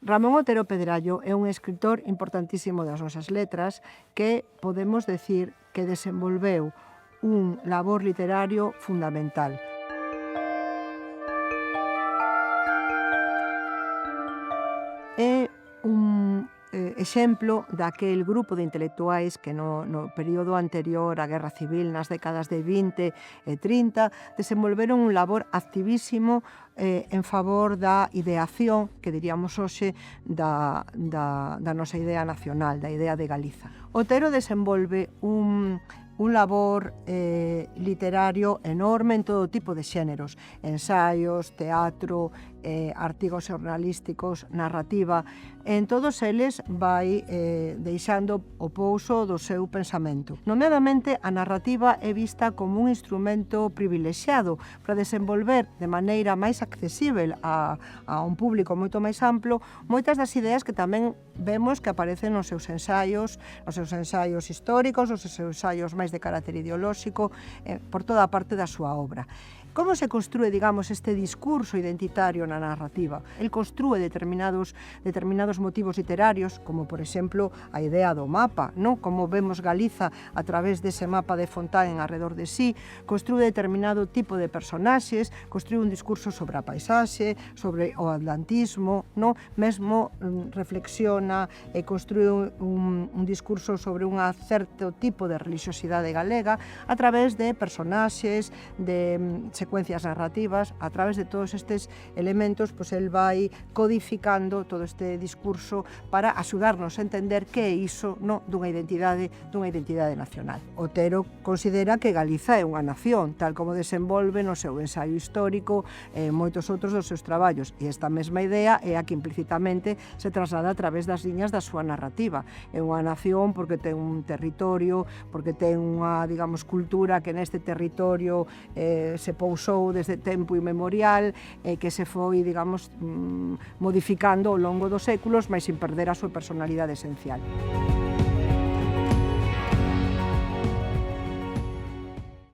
Ramón Otero Pedrallo é un escritor importantísimo das nosas letras que podemos decir que desenvolveu un labor literario fundamental. É un exemplo daquel grupo de intelectuais que no período anterior á Guerra Civil, nas décadas de 20 e 30, desenvolveron un labor activísimo en favor da ideación, que diríamos hoxe, da nosa idea nacional, da idea de Galiza. Otero desenvolve un labor literario enorme en todo tipo de xéneros, ensaios, teatro, artigos xornalísticos, narrativa. En todos eles vai deixando o pouso do seu pensamento. Nomeadamente, a narrativa é vista como un instrumento privilexiado para desenvolver de maneira máis accesível a un público moito máis amplo moitas das ideas que tamén vemos que aparecen nos seus ensaios históricos, nos seus ensaios máis de carácter ideolóxico, por toda a parte da súa obra. Como se construe, digamos, este discurso identitario na narrativa? El construe determinados motivos literarios, como, por exemplo, a idea do mapa, non? Como vemos Galiza a través dese mapa de Fontán en arredor de sí, construe determinado tipo de personaxes, construe un discurso sobre a paisaxe, sobre o atlantismo, non? Mesmo reflexiona e construe un discurso sobre un certo tipo de religiosidade galega a través de personaxes, de secuencias narrativas. A través de todos estes elementos, pois el vai codificando todo este discurso para axudarnos a entender que é iso dunha identidade nacional. Otero considera que Galiza é unha nación, tal como desenvolve no seu ensaio histórico e moitos outros dos seus traballos, e esta mesma idea é a que implícitamente se traslada a través das liñas da súa narrativa. É unha nación porque ten un territorio, porque ten unha, digamos, cultura que neste territorio se pousou desde tempo inmemorial e que se foi, digamos, modificando ao longo dos séculos, mas sin perder a súa personalidade esencial.